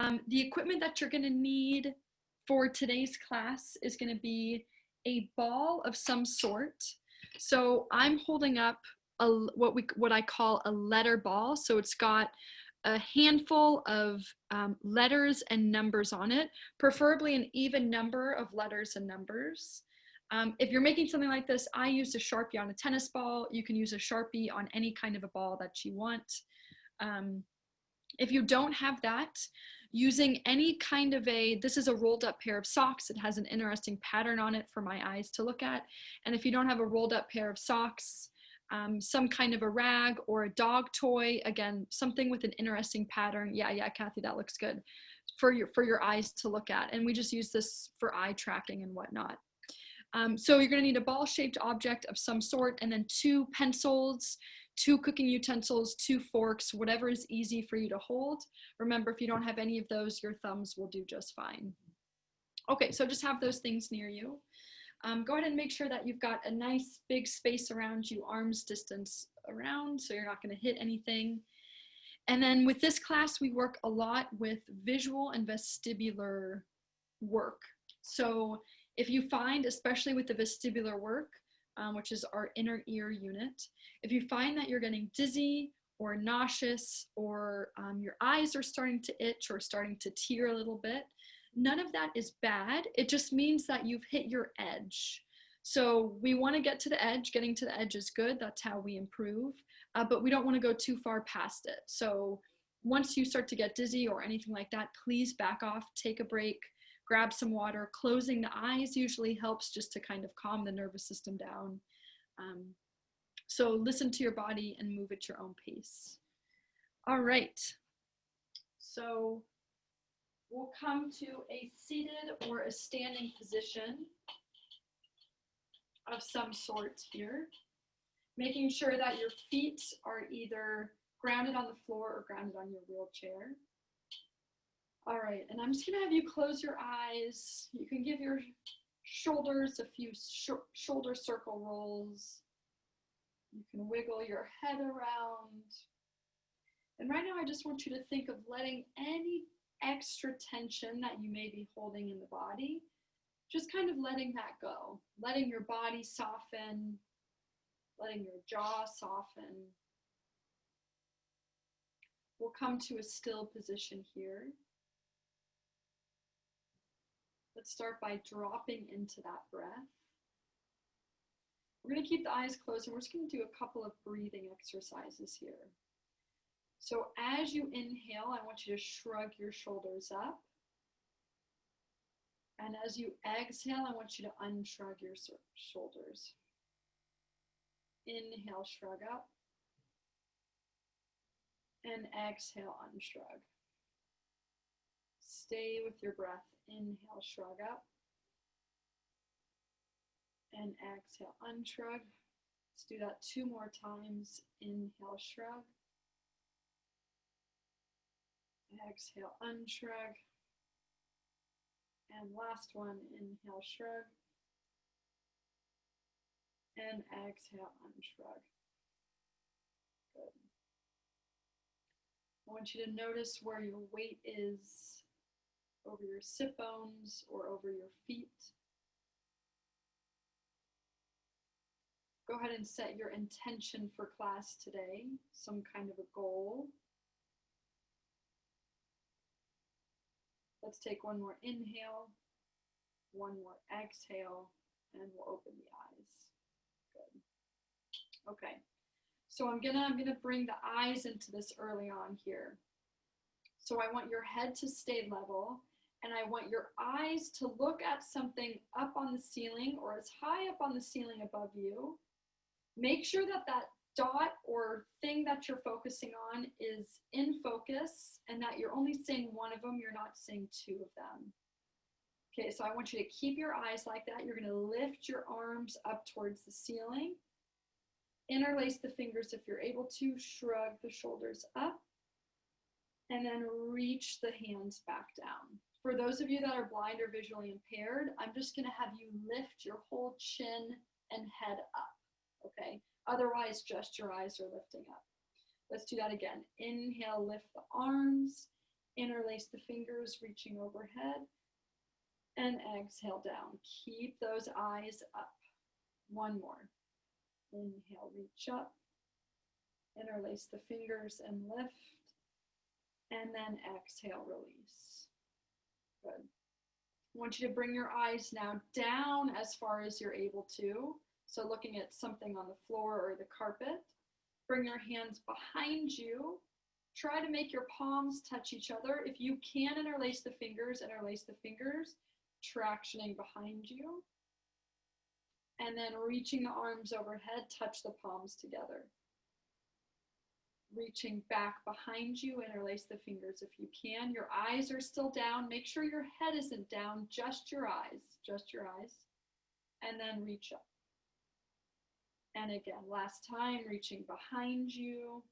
The equipment that you're gonna need for today's class is gonna be a ball of some sort. So I'm holding up what I call a letter ball. So it's got a handful of letters and numbers on it, preferably an even number of letters and numbers. If you're making something like this, I used a Sharpie on a tennis ball. You can use a Sharpie on any kind of a ball that you want. If you don't have that, using any kind of this is a rolled up pair of socks. It has an interesting pattern on it for my eyes to look at. And if you don't have a rolled up pair of socks, some kind of a rag or a dog toy, again, something with an interesting pattern. Yeah, Kathy, that looks good for your eyes to look at. And we just use this for eye tracking and whatnot. So you're gonna need a ball-shaped object of some sort, and then 2 pencils, 2 cooking utensils, 2 forks, whatever is easy for you to hold. Remember, if you don't have any of those, your thumbs will do just fine. Okay, so just have those things near you. Go ahead and make sure that you've got a nice big space around you, arm's distance around, so you're not gonna hit anything. And then with this class, we work a lot with visual and vestibular work. So if you find, especially with the vestibular work, which is our inner ear unit, if you find that you're getting dizzy or nauseous or your eyes are starting to itch or starting to tear a little bit, none of that is bad. It just means that you've hit your edge. So we want to get to the edge. Getting to the edge is good. That's how we improve. But we don't want to go too far past it. So once you start to get dizzy or anything like that, please back off, take a break, grab some water. Closing the eyes usually helps just to kind of calm the nervous system down. So listen to your body and move at your own pace. All right. So we'll come to a seated or a standing position of some sort here, making sure that your feet are either grounded on the floor or grounded on your wheelchair. All right, and I'm just gonna have you close your eyes. You can give your shoulders a few shoulder circle rolls. You can wiggle your head around. And right now I just want you to think of letting any extra tension that you may be holding in the body, just kind of letting that go, letting your body soften, letting your jaw soften. We'll come to a still position here. Let's start by dropping into that breath. We're going to keep the eyes closed and we're just going to do a couple of breathing exercises here. So as you inhale, I want you to shrug your shoulders up. And as you exhale, I want you to unshrug your shoulders. Inhale, shrug up. And exhale, unshrug. Stay with your breath. Inhale, shrug up. And exhale, unshrug. Let's do that 2 more times. Inhale, shrug. Exhale, unshrug. And last one, inhale, shrug. And exhale, unshrug. Good. I want you to notice where your weight is over your sit bones or over your feet. Go ahead and set your intention for class today, some kind of a goal. Let's take one more inhale, one more exhale, and we'll open the eyes. Good. Okay. So I'm gonna bring the eyes into this early on here. So I want your head to stay level, and I want your eyes to look at something up on the ceiling or as high up on the ceiling above you. Make sure that that dot or thing that you're focusing on is in focus and that you're only seeing one of them, you're not seeing 2 of them. Okay, so I want you to keep your eyes like that. You're gonna lift your arms up towards the ceiling. Interlace the fingers if you're able to, shrug the shoulders up, and then reach the hands back down. For those of you that are blind or visually impaired, I'm just gonna have you lift your whole chin and head up, okay? Otherwise, just your eyes are lifting up. Let's do that again. Inhale, lift the arms. Interlace the fingers, reaching overhead, and exhale down. Keep those eyes up. One more. Inhale, reach up. Interlace the fingers and lift. And then exhale, release. Good. I want you to bring your eyes now down as far as you're able to. So looking at something on the floor or the carpet. Bring your hands behind you. Try to make your palms touch each other. If you can interlace the fingers, tractioning behind you. And then reaching the arms overhead, touch the palms together. Reaching back behind you, interlace the fingers if you can. Your eyes are still down. Make sure your head isn't down, just your eyes, And then reach up. And again, last time, reaching behind you.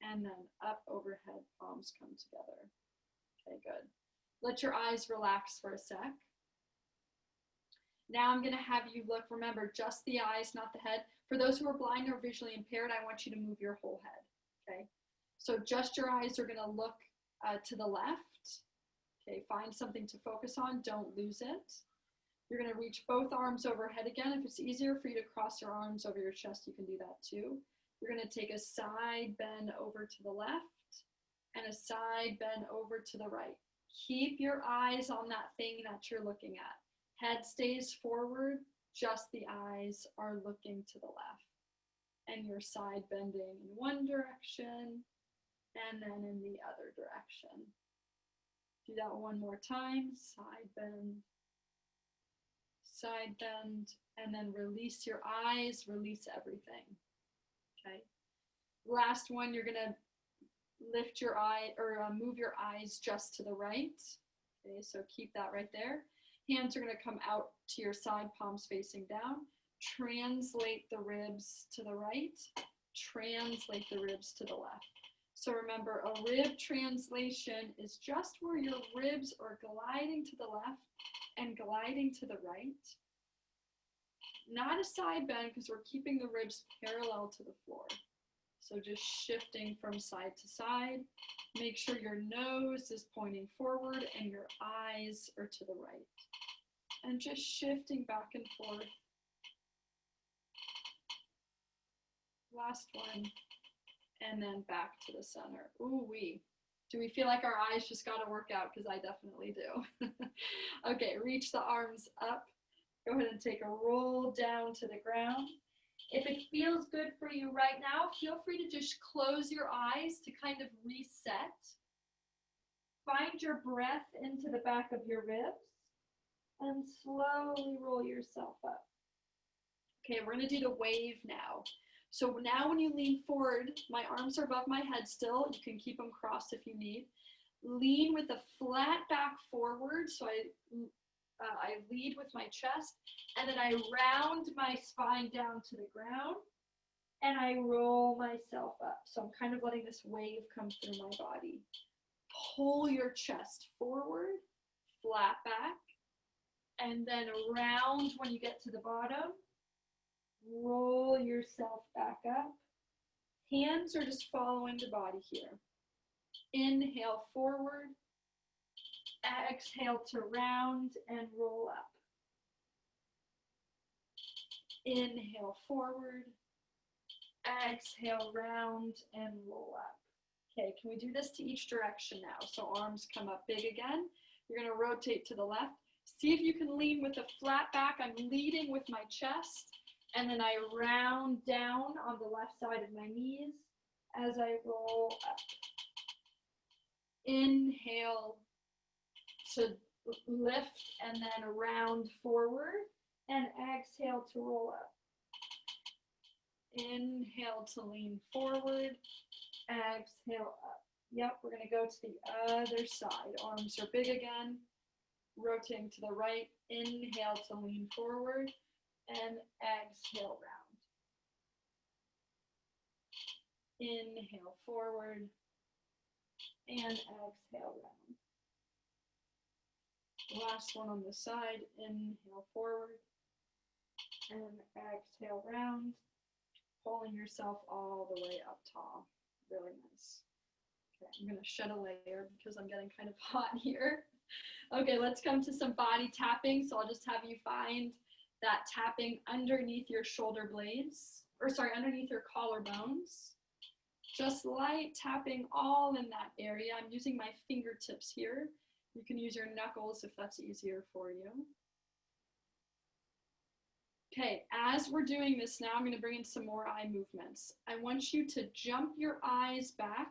And then up overhead, palms come together. Okay, good. Let your eyes relax for a sec. Now I'm going to have you look, remember, just the eyes, not the head. For those who are blind or visually impaired, I want you to move your whole head, okay? So just your eyes are going to look to the left. Okay, find something to focus on. Don't lose it. You're going to reach both arms overhead again. If it's easier for you to cross your arms over your chest, you can do that too. You're going to take a side bend over to the left and a side bend over to the right. Keep your eyes on that thing that you're looking at. Head stays forward, just the eyes are looking to the left. And you're side bending in one direction and then in the other direction. Do that one more time. Side bend, and then release your eyes, release everything. Okay. Last one, you're gonna lift your eye or move your eyes just to the right. Okay, so keep that right there. Hands are going to come out to your side, palms facing down. Translate the ribs to the right. Translate the ribs to the left. So remember, a rib translation is just where your ribs are gliding to the left and gliding to the right. Not a side bend because we're keeping the ribs parallel to the floor. So just shifting from side to side. Make sure your nose is pointing forward and your eyes are to the right. And just shifting back and forth. Last one. And then back to the center. Ooh-wee. Do we feel like our eyes just got to work out? Because I definitely do. Okay, reach the arms up. Go ahead and take a roll down to the ground. If it feels good for you right now, feel free to just close your eyes to kind of reset. Find your breath into the back of your ribs and slowly roll yourself up. Okay, we're going to do the wave now. So now when you lean forward, my arms are above my head still. You can keep them crossed if you need. Lean with a flat back forward. So I lead with my chest, and then I round my spine down to the ground, and I roll myself up. So I'm kind of letting this wave come through my body. Pull your chest forward, flat back, and then round when you get to the bottom. Roll yourself back up. Hands are just following the body here. Inhale forward. Exhale to round and roll up. Inhale forward. Exhale, round and roll up. Okay, can we do this to each direction now? So arms come up big again. You're going to rotate to the left. See if you can lean with a flat back. I'm leading with my chest. And then I round down on the left side of my knees as I roll up. Inhale to lift and then round forward, and exhale to roll up. Inhale to lean forward, exhale up. Yep, we're going to go to the other side. Arms are big again, rotating to the right. Inhale to lean forward, and exhale round. Inhale forward, and exhale round. Last one on the side. Inhale forward, and exhale round. Pulling yourself all the way up tall. Really nice. Okay, I'm gonna shed a layer because I'm getting kind of hot here. Okay, let's come to some body tapping. So I'll just have you find that tapping underneath your shoulder blades, or sorry, underneath your collarbones. Just light tapping all in that area. I'm using my fingertips here. You can use your knuckles if that's easier for you. Okay, as we're doing this now, I'm going to bring in some more eye movements. I want you to jump your eyes back,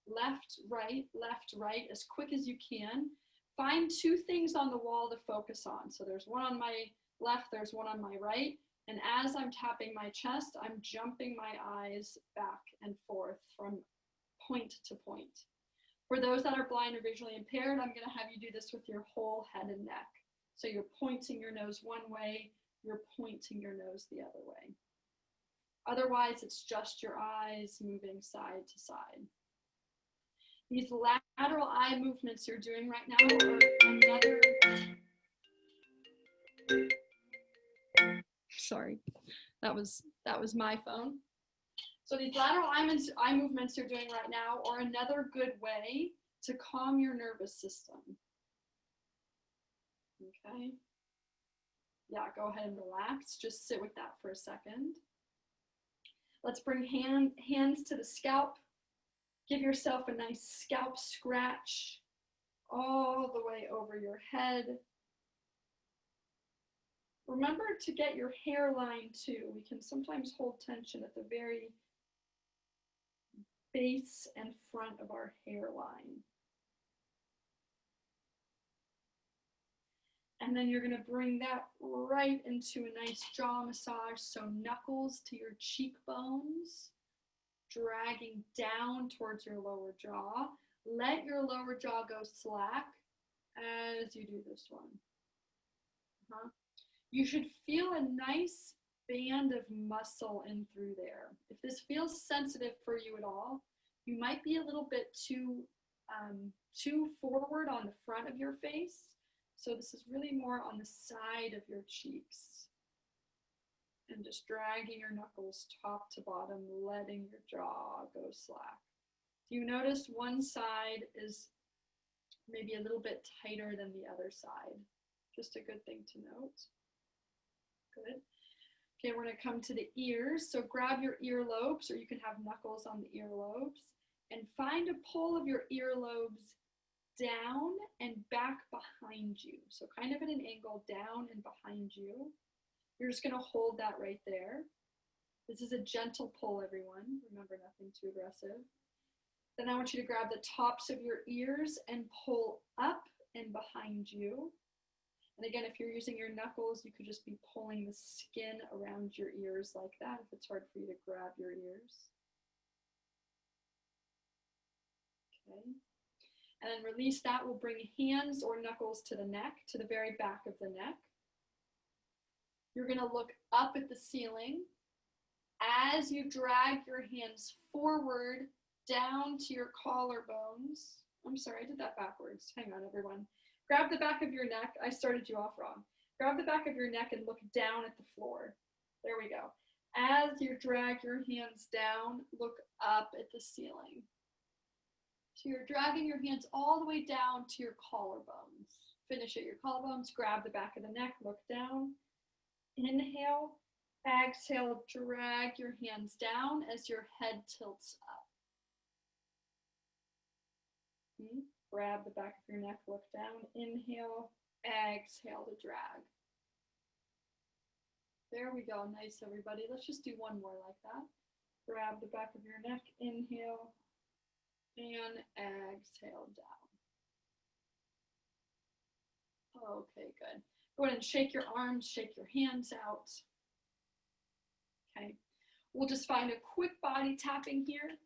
left, right, as quick as you can. Find two things on the wall to focus on. So there's one on my left, there's one on my right. And as I'm tapping my chest, I'm jumping my eyes back and forth from point to point. For those that are blind or visually impaired, I'm going to have you do this with your whole head and neck. So you're pointing your nose one way, you're pointing your nose the other way. Otherwise, it's just your eyes moving side to side. These lateral eye movements you're doing right now are another... Sorry, that was my phone. So these lateral eye movements you're doing right now are another good way to calm your nervous system. Okay. Yeah, go ahead and relax. Just sit with that for a second. Let's bring hands to the scalp. Give yourself a nice scalp scratch all the way over your head. Remember to get your hairline too. We can sometimes hold tension at the very base and front of our hairline. And then you're going to bring that right into a nice jaw massage. So knuckles to your cheekbones, dragging down towards your lower jaw. Let your lower jaw go slack as you do this one. You should feel a nice band of muscle in through there. If this feels sensitive for you at all, you might be a little bit too forward on the front of your face. So this is really more on the side of your cheeks. And just dragging your knuckles top to bottom, letting your jaw go slack. Do you notice one side is maybe a little bit tighter than the other side? Just a good thing to note. Good. Okay, we're going to come to the ears. So grab your earlobes, or you can have knuckles on the earlobes, and find a pull of your earlobes down and back behind you. So kind of at an angle down and behind you. You're just going to hold that right there. This is a gentle pull, everyone. Remember, nothing too aggressive. Then I want you to grab the tops of your ears and pull up and behind you. And again, if you're using your knuckles, you could just be pulling the skin around your ears like that if it's hard for you to grab your ears. Okay. And then release that. We'll bring hands or knuckles to the neck, to the very back of the neck. You're going to look up at the ceiling. As you drag your hands forward down to your collarbones. I'm sorry, I did that backwards. Hang on, everyone. Grab the back of your neck. I started you off wrong. Grab the back of your neck and look down at the floor. There we go. As you drag your hands down, look up at the ceiling. So you're dragging your hands all the way down to your collarbones. Finish at your collarbones, grab the back of the neck, look down. Inhale, exhale, drag your hands down as your head tilts up. Grab the back of your neck, look down, inhale, exhale to drag. There we go, nice everybody. Let's just do one more like that. Grab the back of your neck, inhale, and exhale down. Okay, good. Go ahead and shake your arms, shake your hands out. Okay, we'll just find a quick body tapping here.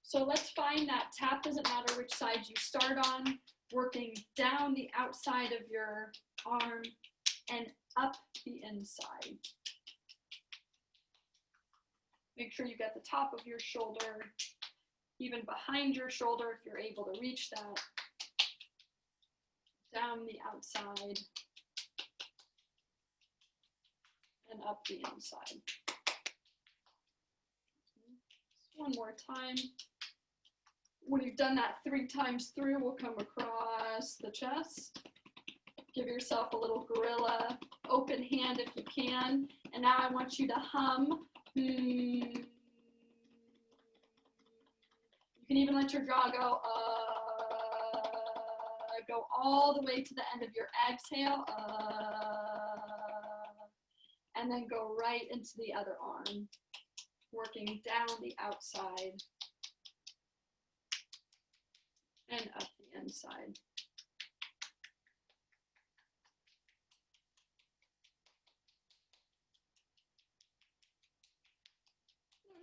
So let's find that tap, doesn't matter which side you start on, working down the outside of your arm and up the inside. Make sure you get the top of your shoulder, even behind your shoulder if you're able to reach that. Down the outside and up the inside. One more time. When you've done that 3 times through, we'll come across the chest. Give yourself a little gorilla, open hand if you can. And now I want you to hum. You can even let your jaw go, go all the way to the end of your exhale, and then go right into the other arm, working down the outside and up the inside.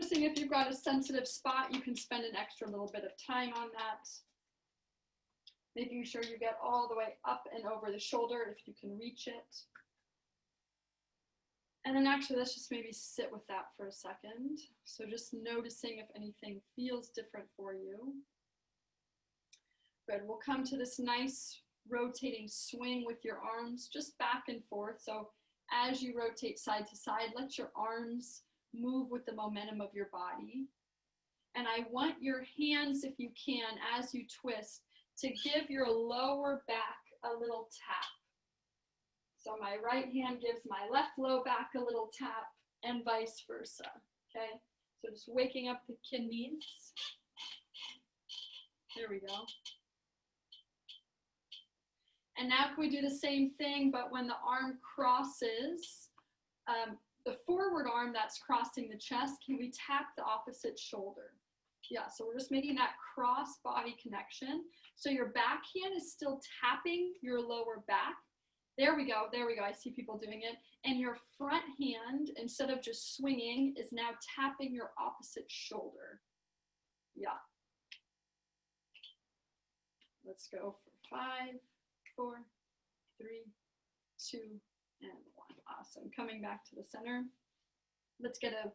Noticing if you've got a sensitive spot, you can spend an extra little bit of time on that. Making sure you get all the way up and over the shoulder if you can reach it. And then actually, let's just maybe sit with that for a second. So just noticing if anything feels different for you. Good, we'll come to this nice rotating swing with your arms just back and forth. So as you rotate side to side, let your arms move with the momentum of your body. And I want your hands, if you can, as you twist, to give your lower back a little tap. So my right hand gives my left low back a little tap and vice versa, okay? So just waking up the kidneys. There we go. And now can we do the same thing, but when the arm crosses, the forward arm that's crossing the chest, can we tap the opposite shoulder? Yeah, so we're just making that cross body connection. So your back hand is still tapping your lower back. There we go, I see people doing it. And your front hand, instead of just swinging, is now tapping your opposite shoulder. Yeah. Let's go for 5, 4, 3, 2, and 1. Awesome. Coming back to the center. Let's get a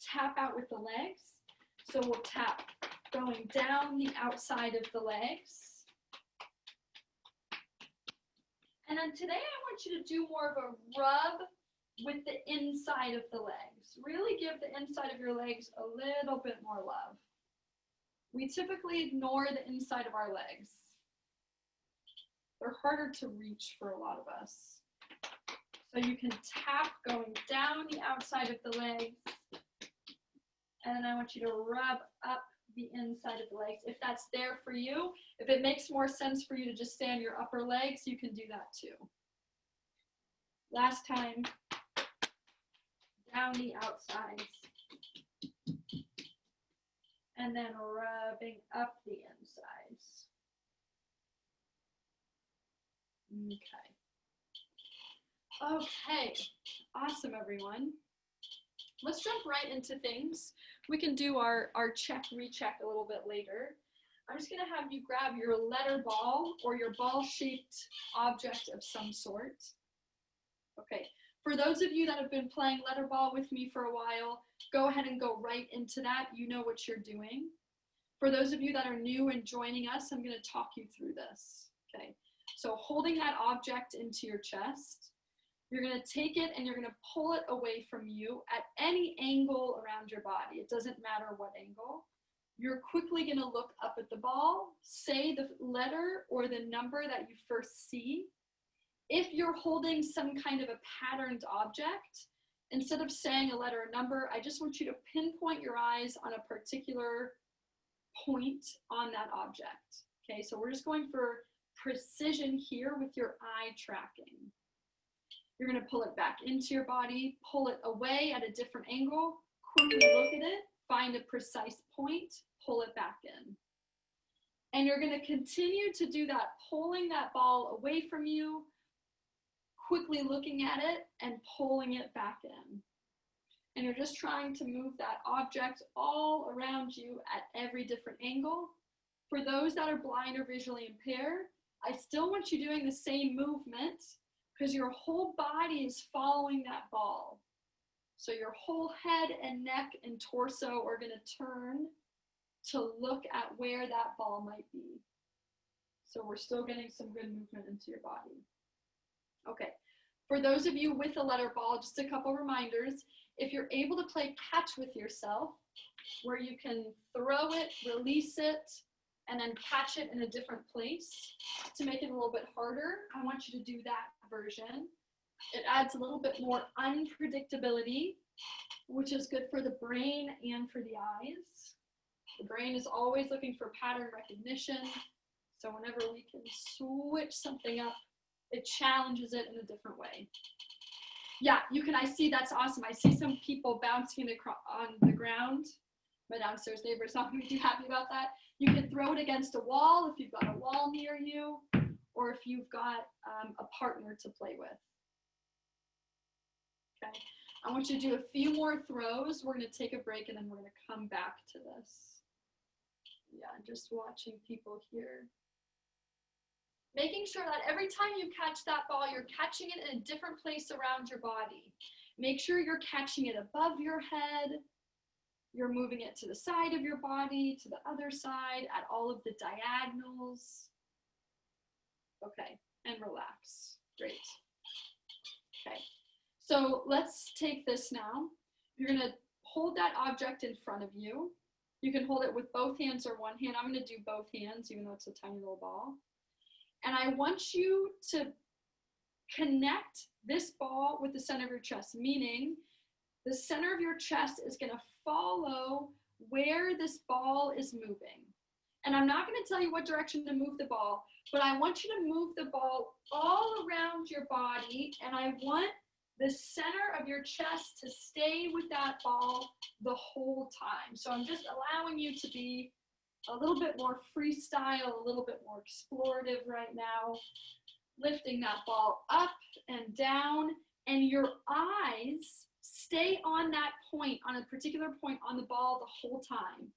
tap out with the legs. So we'll tap going down the outside of the legs. And then today I want you to do more of a rub with the inside of the legs. Really give the inside of your legs a little bit more love. We typically ignore the inside of our legs. They're harder to reach for a lot of us. So you can tap going down the outside of the legs. And then I want you to rub up the inside of the legs. If that's there for you, if it makes more sense for you to just stay on your upper legs, you can do that too. Last time, down the outsides. And then rubbing up the insides. Okay, awesome everyone. Let's jump right into things. We can do our check, recheck a little bit later. I'm just gonna have you grab your letter ball or your ball-shaped object of some sort. Okay, for those of you that have been playing letter ball with me for a while, go ahead and go right into that. You know what you're doing. For those of you that are new and joining us, I'm gonna talk you through this, okay? So holding that object into your chest, you're going to take it and you're going to pull it away from you at any angle around your body. It doesn't matter what angle. You're quickly going to look up at the ball, say the letter or the number that you first see. If you're holding some kind of a patterned object, instead of saying a letter or number, I just want you to pinpoint your eyes on a particular point on that object. Okay, so we're just going for precision here with your eye tracking. You're going to pull it back into your body, pull it away at a different angle, quickly look at it, find a precise point, pull it back in. And you're going to continue to do that, pulling that ball away from you, quickly looking at it and pulling it back in. And you're just trying to move that object all around you at every different angle. For those that are blind or visually impaired, I still want you doing the same movement because your whole body is following that ball. So your whole head and neck and torso are going to turn to look at where that ball might be. So we're still getting some good movement into your body. Okay, for those of you with a letter ball, just a couple reminders. If you're able to play catch with yourself, where you can throw it, release it, and then catch it in a different place to make it a little bit harder. I want you to do that version. It adds a little bit more unpredictability, which is good for the brain and for the eyes. The brain is always looking for pattern recognition. So whenever we can switch something up, it challenges it in a different way. Yeah, I see, that's awesome. I see some people bouncing it on the ground. My downstairs neighbor is not going to be too happy about that. You can throw it against a wall if you've got a wall near you, or if you've got a partner to play with. Okay, I want you to do a few more throws. We're going to take a break and then we're going to come back to this. Yeah, just watching people here. Making sure that every time you catch that ball, you're catching it in a different place around your body. Make sure you're catching it above your head. You're moving it to the side of your body, to the other side, at all of the diagonals. Okay, and relax. Great. Okay, so let's take this now. You're going to hold that object in front of you. You can hold it with both hands or one hand. I'm going to do both hands, even though it's a tiny little ball. And I want you to connect this ball with the center of your chest, meaning the center of your chest is going to follow where this ball is moving. And I'm not going to tell you what direction to move the ball, but I want you to move the ball all around your body, and I want the center of your chest to stay with that ball the whole time. So I'm just allowing you to be a little bit more freestyle, a little bit more explorative right now, lifting that ball up and down, and your eyes stay on that point, on a particular point on the ball the whole time.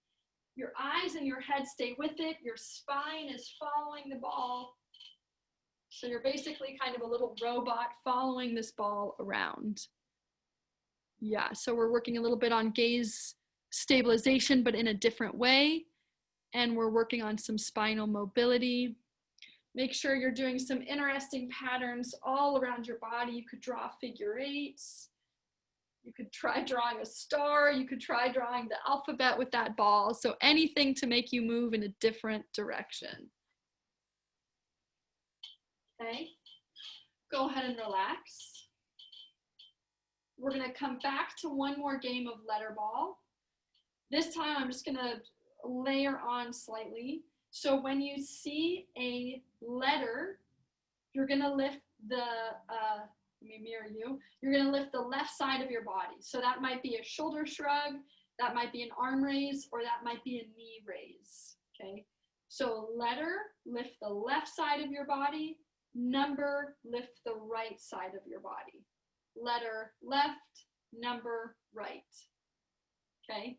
Your eyes and your head stay with it. Your spine is following the ball. So you're basically kind of a little robot following this ball around. Yeah, so we're working a little bit on gaze stabilization, but in a different way. And we're working on some spinal mobility. Make sure you're doing some interesting patterns all around your body. You could draw figure eights. You could try drawing a star. You could try drawing the alphabet with that ball. So anything to make you move in a different direction. Okay, go ahead and relax. We're going to come back to one more game of letter ball. This time I'm just going to layer on slightly. So when you see a letter, you're going to lift the, let me mirror you, you're going to lift the left side of your body. So that might be a shoulder shrug, that might be an arm raise, or that might be a knee raise. Okay, so letter, lift the left side of your body. Number, lift the right side of your body. Letter, left, number, right. Okay,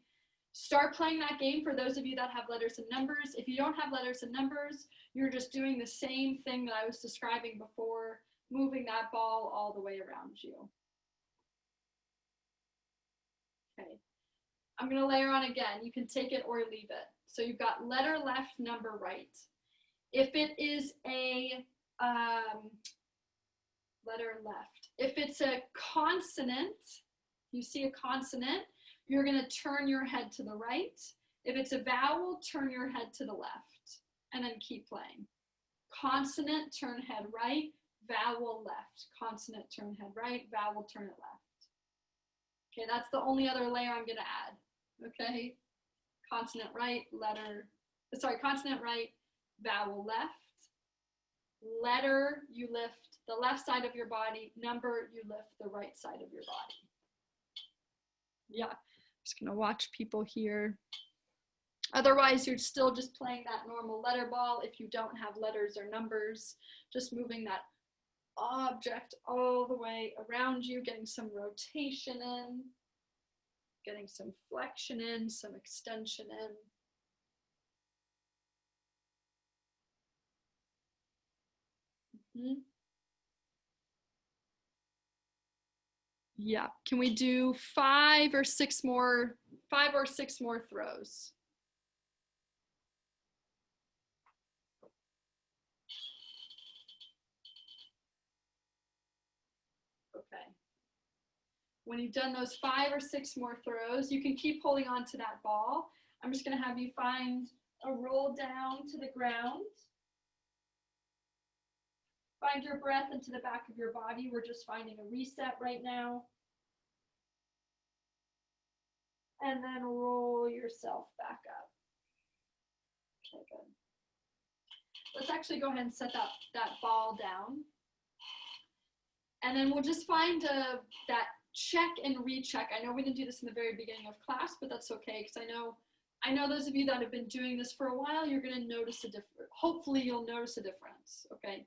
start playing that game for those of you that have letters and numbers. If you don't have letters and numbers, you're just doing the same thing that I was describing before, moving that ball all the way around you. Okay, I'm going to layer on again. You can take it or leave it. So you've got letter left, number right. If it is a letter left. If it's a consonant, you see a consonant, you're going to turn your head to the right. If it's a vowel, turn your head to the left, and then keep playing. Consonant, turn head right, vowel left. Consonant, turn head right, vowel, turn it left. Okay, that's the only other layer I'm going to add. Okay, consonant right, consonant right, vowel left. Letter, you lift the left side of your body. Number, you lift the right side of your body. Yeah, I'm just gonna watch people here. Otherwise, you're still just playing that normal letter ball. If you don't have letters or numbers, just moving that object all the way around you, getting some rotation in, getting some flexion in, some extension in. Yeah, can we do 5 or 6 more throws? Okay. When you've done those 5 or 6 more throws, you can keep holding on to that ball. I'm just going to have you find a roll down to the ground. Find your breath into the back of your body. We're just finding a reset right now. And then roll yourself back up. Okay, good. Let's actually go ahead and set that ball down. And then we'll just find that check and recheck. I know we didn't do this in the very beginning of class, but that's okay, because I know those of you that have been doing this for a while, you're going to notice a difference. Hopefully you'll notice a difference, okay?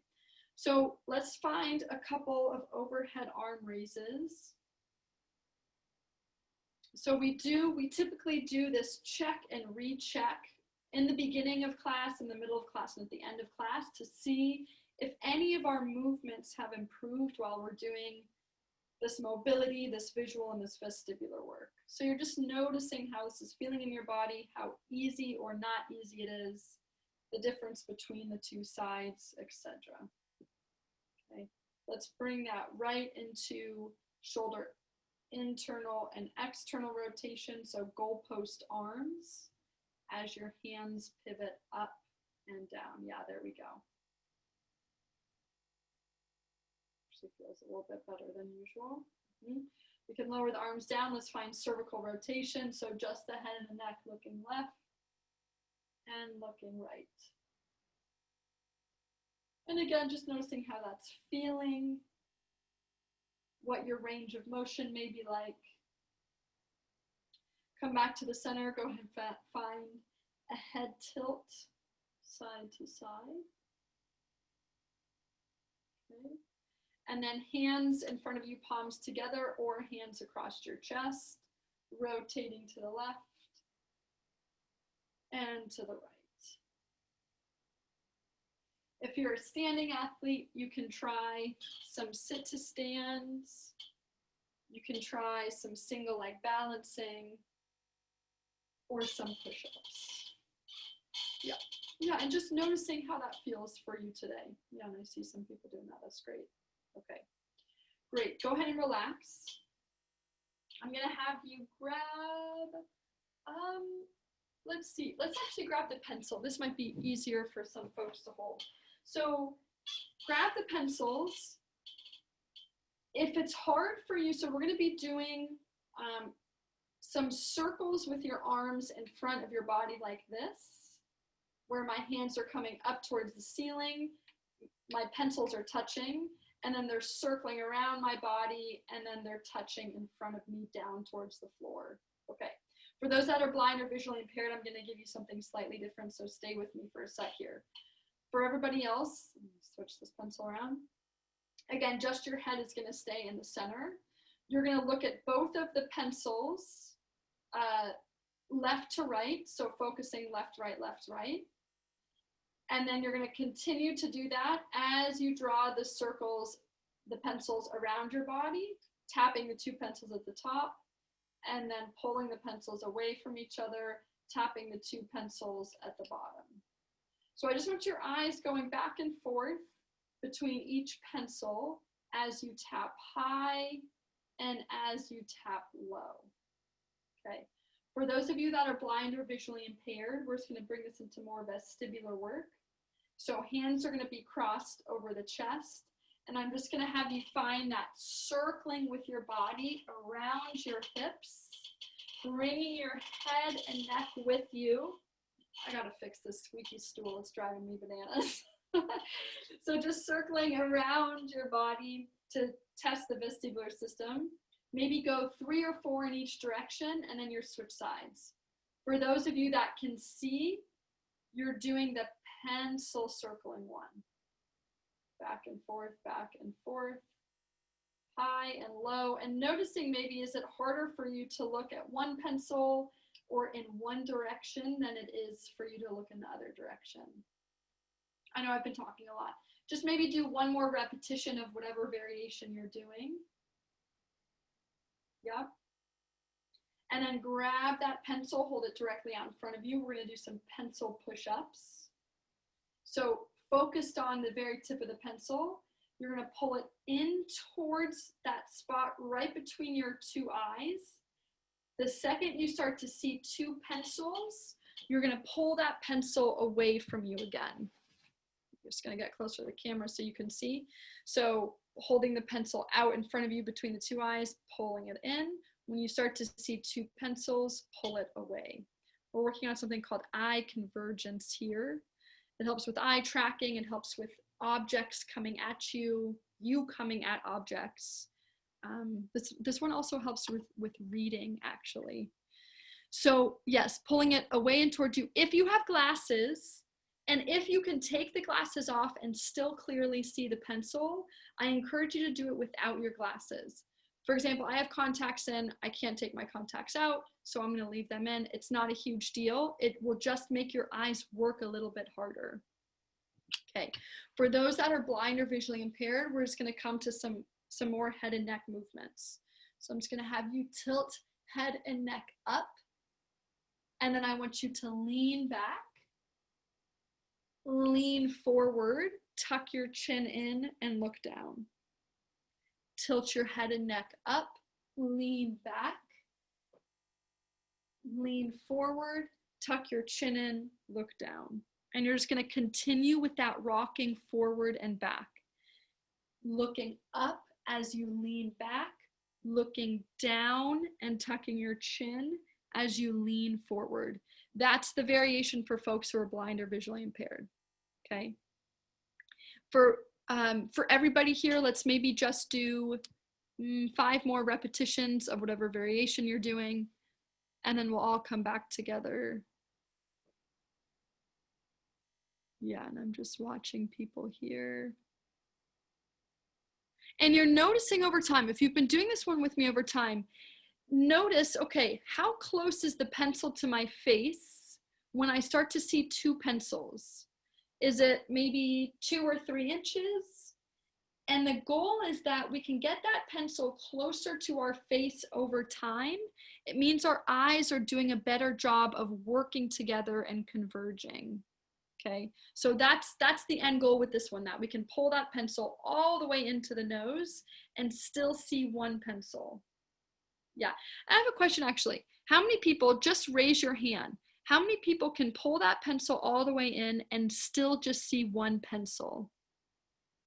So let's find a couple of overhead arm raises. So we typically do this check and recheck in the beginning of class, in the middle of class, and at the end of class to see if any of our movements have improved while we're doing this mobility, this visual, and this vestibular work. So you're just noticing how this is feeling in your body, how easy or not easy it is, the difference between the two sides, etc. Okay, let's bring that right into shoulder internal and external rotation, so goalpost arms as your hands pivot up and down. Yeah, there we go. Actually feels a little bit better than usual. We can lower the arms down. Let's find cervical rotation, so just the head and the neck looking left and looking right. And again, just noticing how that's feeling, what your range of motion may be like. Come back to the center, go ahead and find a head tilt, side to side. Okay. And then hands in front of you, palms together, or hands across your chest, rotating to the left and to the right. If you're a standing athlete, you can try some sit to stands. You can try some single leg balancing or some push-ups. Yeah, and just noticing how that feels for you today. Yeah, and I see some people doing that. That's great. Okay, great. Go ahead and relax. I'm gonna have you grab, let's see. Let's actually grab the pencil. This might be easier for some folks to hold. So grab the pencils. If it's hard for you, so we're going to be doing some circles with your arms in front of your body like this, where my hands are coming up towards the ceiling, my pencils are touching, and then they're circling around my body, and then they're touching in front of me down towards the floor. Okay. For those that are blind or visually impaired, I'm going to give you something slightly different, so stay with me for a sec here. For everybody else, let me switch this pencil around. Again, just your head is going to stay in the center. You're going to look at both of the pencils left to right, so focusing left, right. And then you're going to continue to do that as you draw the circles, the pencils around your body, tapping the two pencils at the top, and then pulling the pencils away from each other, tapping the two pencils at the bottom. So I just want your eyes going back and forth between each pencil as you tap high and as you tap low. Okay. For those of you that are blind or visually impaired, we're just going to bring this into more vestibular work. So hands are going to be crossed over the chest, and I'm just going to have you find that circling with your body around your hips, bringing your head and neck with you. I gotta fix this squeaky stool, it's driving me bananas. So just circling around your body to test the vestibular system. Maybe go 3 or 4 in each direction, and then you switch sides. For those of you that can see, you're doing the pencil circling one. Back and forth, high and low, and noticing maybe is it harder for you to look at one pencil or in one direction than it is for you to look in the other direction. I know I've been talking a lot. Just maybe do one more repetition of whatever variation you're doing. Yep. And then grab that pencil, hold it directly out in front of you. We're going to do some pencil push-ups. So focused on the very tip of the pencil, you're going to pull it in towards that spot right between your two eyes. The second you start to see two pencils, you're gonna pull that pencil away from you again. I'm just gonna get closer to the camera so you can see. So holding the pencil out in front of you between the two eyes, pulling it in. When you start to see two pencils, pull it away. We're working on something called eye convergence here. It helps with eye tracking. It helps with objects coming at you, you coming at objects. This one also helps with reading, actually. So yes, pulling it away and towards you. If you have glasses, and if you can take the glasses off and still clearly see the pencil, I encourage you to do it without your glasses. For example, I have contacts in, I can't take my contacts out, so I'm gonna leave them in. It's not a huge deal. It will just make your eyes work a little bit harder. Okay, for those that are blind or visually impaired, we're just gonna come to some more head and neck movements. So I'm just gonna have you tilt head and neck up, and then I want you to lean back, lean forward, tuck your chin in and look down. Tilt your head and neck up, lean back, lean forward, tuck your chin in, look down. And you're just gonna continue with that rocking forward and back. Looking up as you lean back, looking down and tucking your chin as you lean forward. That's the variation for folks who are blind or visually impaired, okay? For everybody here, let's maybe just do 5 more repetitions of whatever variation you're doing, and then we'll all come back together. Yeah, and I'm just watching people here. And you're noticing over time, if you've been doing this one with me over time, notice, okay, how close is the pencil to my face when I start to see 2 pencils? Is it maybe 2 or 3 inches? And the goal is that we can get that pencil closer to our face over time. It means our eyes are doing a better job of working together and converging. Okay, so that's the end goal with this one, that we can pull that pencil all the way into the nose and still see 1 pencil. Yeah, I have a question actually. How many people, just raise your hand, how many people can pull that pencil all the way in and still just see 1 pencil?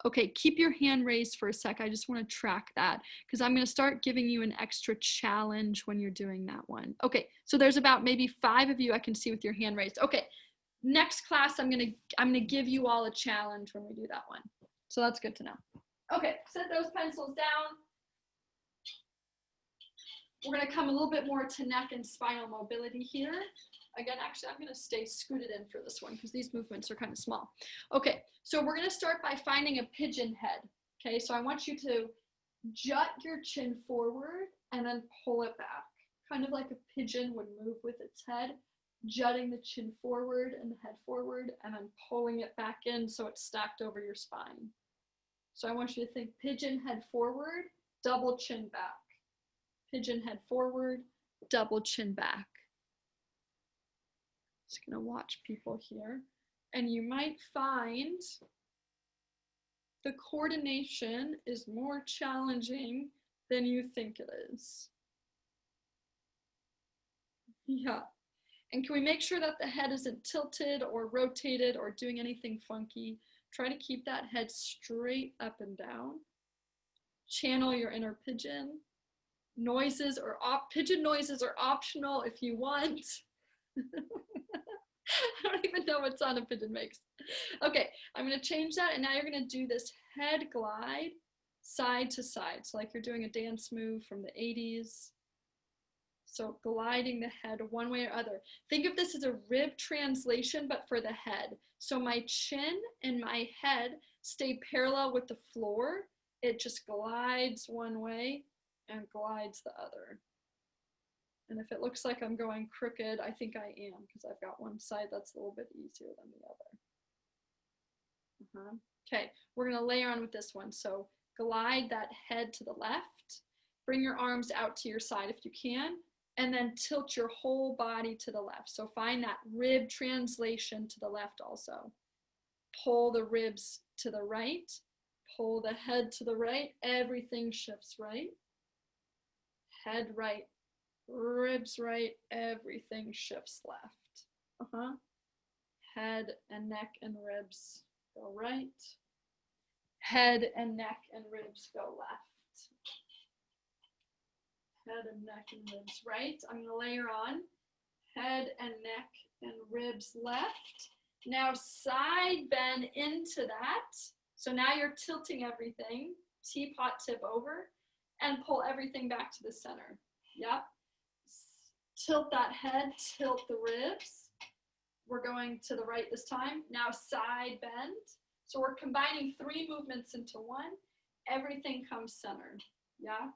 Okay, keep your hand raised for a sec. I just want to track that because I'm going to start giving you an extra challenge when you're doing that one. Okay, so there's about maybe 5 of you I can see with your hand raised. Okay, next class I'm gonna give you all a challenge when we do that one. So that's good to know. Okay, set those pencils down. We're gonna come a little bit more to neck and spinal mobility here. Again, actually, I'm gonna stay scooted in for this one because these movements are kind of small. Okay, so we're gonna start by finding a pigeon head. Okay, so I want you to jut your chin forward and then pull it back. Kind of like a pigeon would move with its head, jutting the chin forward and the head forward and then pulling it back in so it's stacked over your spine. So I want you to think pigeon head forward, double chin back. Pigeon head forward, double chin back. Just gonna watch people here. And you might find the coordination is more challenging than you think it is. Yeah. And can we make sure that the head isn't tilted or rotated or doing anything funky? Try to keep that head straight up and down. Channel your inner pigeon. Noises or pigeon noises are optional if you want. I don't even know what sound a pigeon makes. Okay, I'm going to change that, and now you're going to do this head glide side to side. So like you're doing a dance move from the 80s. So gliding the head one way or other. Think of this as a rib translation, but for the head. So my chin and my head stay parallel with the floor. It just glides one way and glides the other. And if it looks like I'm going crooked, I think I am because I've got one side that's a little bit easier than the other. Okay, we're gonna layer on with this one. So glide that head to the left. Bring your arms out to your side if you can, and then tilt your whole body to the left. So find that rib translation to the left also. Pull the ribs to the right, pull the head to the right, everything shifts right. Head right, ribs right, everything shifts left. Head and neck and ribs go right. Head and neck and ribs go left. Head and neck and ribs right. I'm going to layer on head and neck and ribs left. Now side bend into that. So now you're tilting everything, teapot tip over, and pull everything back to the center. Yep. Tilt that head, tilt the ribs. We're going to the right this time. Now side bend. So we're combining 3 movements into one. Everything comes centered. Yeah.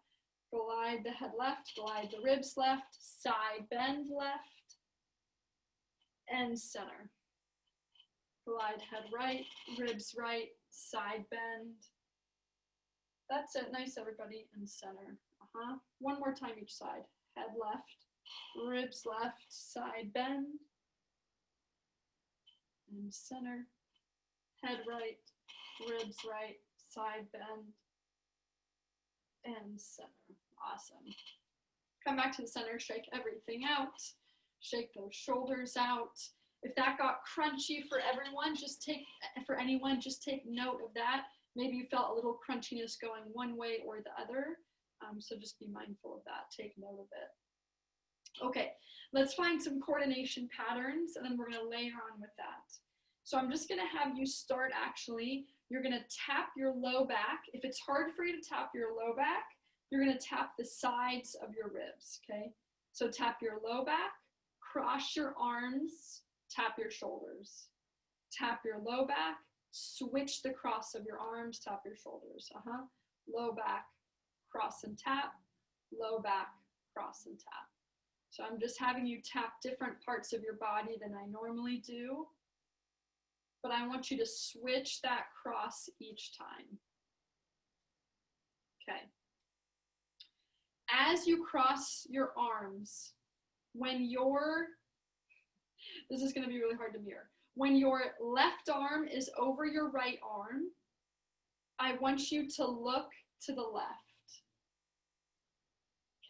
Glide the head left, glide the ribs left, side bend left, and center. Glide head right, ribs right, side bend. That's it. Nice, everybody. And center. One more time each side. Head left, ribs left, side bend, and center. Head right, ribs right, side bend, and center. Awesome. Come back to the center, shake everything out. Shake those shoulders out. If that got crunchy for everyone, just take note of that. Maybe you felt a little crunchiness going one way or the other. So just be mindful of that. Take note of it. Okay, let's find some coordination patterns, and then we're going to layer on with that. So I'm just going to have you start actually. You're going to tap your low back. If it's hard for you to tap your low back, you're going to tap the sides of your ribs, okay? So tap your low back, cross your arms, tap your shoulders. Tap your low back, switch the cross of your arms, tap your shoulders. Low back, cross and tap, low back, cross and tap. So I'm just having you tap different parts of your body than I normally do, but I want you to switch that cross each time. Okay. As you cross your arms, this is going to be really hard to mirror. When your left arm is over your right arm, I want you to look to the left.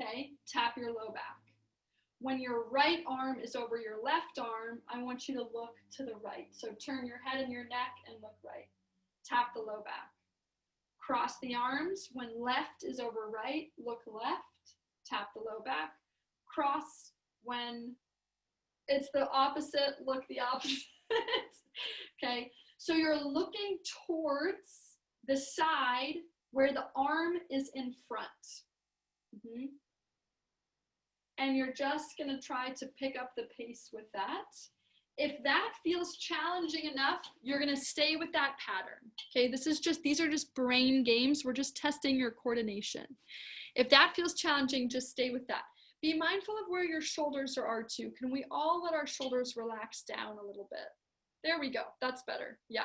Okay, tap your low back. When your right arm is over your left arm, I want you to look to the right. So turn your head and your neck and look right. Tap the low back. Cross the arms. When left is over right, look left. Tap the low back. Cross when it's the opposite, look the opposite. Okay, so you're looking towards the side where the arm is in front. And you're just going to try to pick up the pace with that. If that feels challenging enough, you're going to stay with that pattern. Okay, these are just brain games. We're just testing your coordination. If that feels challenging, just stay with that. Be mindful of where your shoulders are too. Can we all let our shoulders relax down a little bit? There we go. That's better. Yeah.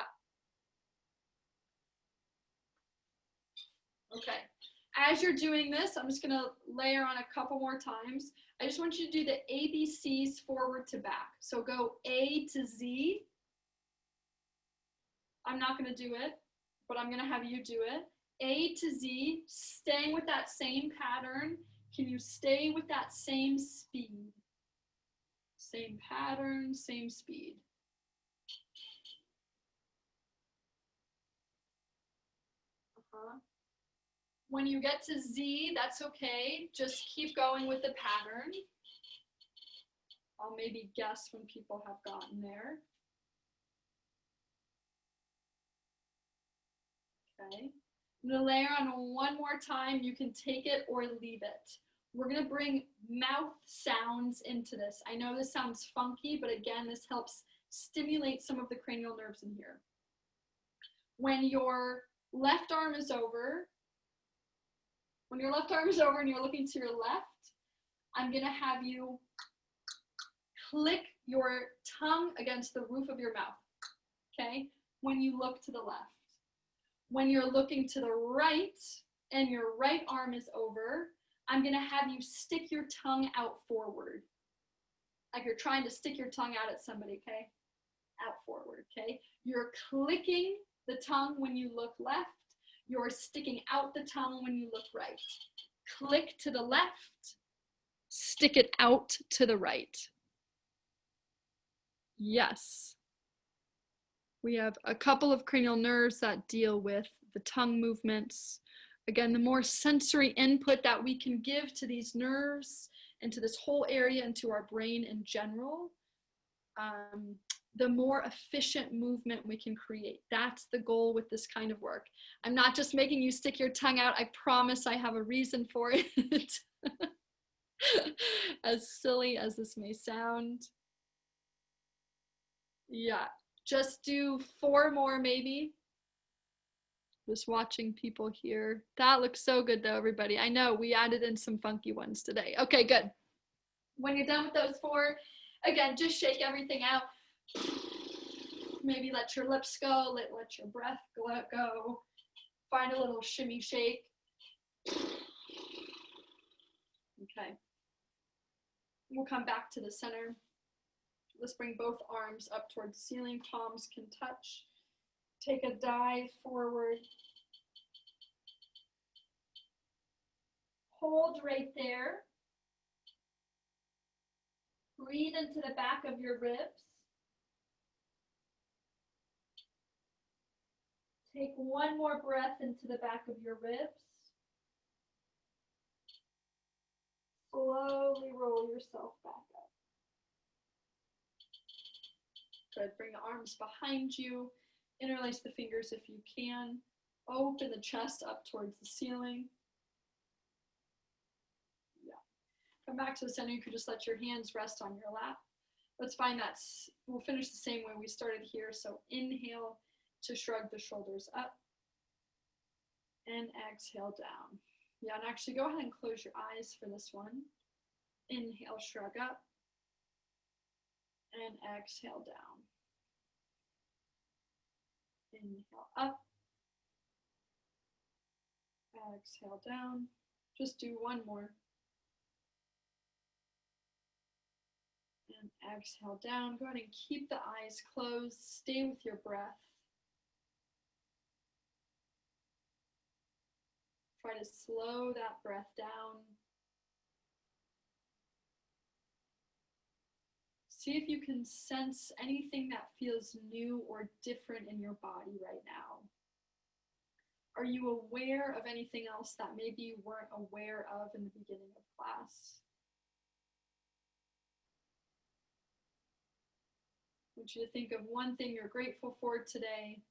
Okay. As you're doing this, I'm just going to layer on a couple more times. I just want you to do the ABCs forward to back. So go A to Z. I'm not going to do it, but I'm going to have you do it. A to Z, staying with that same pattern. Can you stay with that same speed? Same pattern, same speed. When you get to Z, that's okay. Just keep going with the pattern. I'll maybe guess when people have gotten there. Okay. I'm going to layer on one more time. You can take it or leave it. We're going to bring mouth sounds into this. I know this sounds funky, but again, this helps stimulate some of the cranial nerves in here. When your left arm is over, and you're looking to your left, I'm going to have you click your tongue against the roof of your mouth, okay, when you look to the left. When you're looking to the right and your right arm is over, I'm going to have you stick your tongue out forward. Like you're trying to stick your tongue out at somebody, okay? Out forward, okay? You're clicking the tongue when you look left. You're sticking out the tongue when you look right. Click to the left, stick it out to the right. Yes. We have a couple of cranial nerves that deal with the tongue movements. Again, the more sensory input that we can give to these nerves and to this whole area and to our brain in general, the more efficient movement we can create. That's the goal with this kind of work. I'm not just making you stick your tongue out. I promise I have a reason for it. As silly as this may sound. Yeah, just do 4 more maybe. Just watching people here. That looks so good though, everybody. I know we added in some funky ones today. Okay, good. When you're done with those 4, again, just shake everything out. Maybe let your lips go, let your breath go. Find a little shimmy shake. Okay. We'll come back to the center. Let's bring both arms up towards the ceiling. Palms can touch. Take a dive forward. Hold right there. Breathe into the back of your ribs. Take one more breath into the back of your ribs. Slowly roll yourself back up. Good. Bring the arms behind you. Interlace the fingers if you can. Open the chest up towards the ceiling. Yeah. Come back to the center. You could just let your hands rest on your lap. Let's find that. We'll finish the same way we started here. So inhale to shrug the shoulders up. And exhale down. Yeah, and actually go ahead and close your eyes for this one. Inhale, shrug up. And exhale down. Inhale up. Exhale down. Just do one more. And exhale down. Go ahead and keep the eyes closed. Stay with your breath. Try to slow that breath down. See if you can sense anything that feels new or different in your body right now. Are you aware of anything else that maybe you weren't aware of in the beginning of class? I want you to think of one thing you're grateful for today.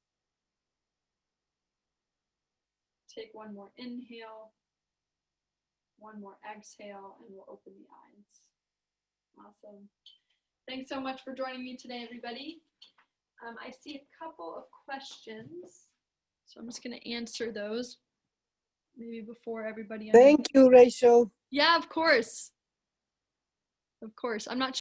Take one more inhale, one more exhale, and we'll open the eyes. Awesome. Thanks so much for joining me today, everybody. I see a couple of questions, so I'm just going to answer those maybe before everybody. Thank you, Rachel. Yeah, of course. Of course. I'm not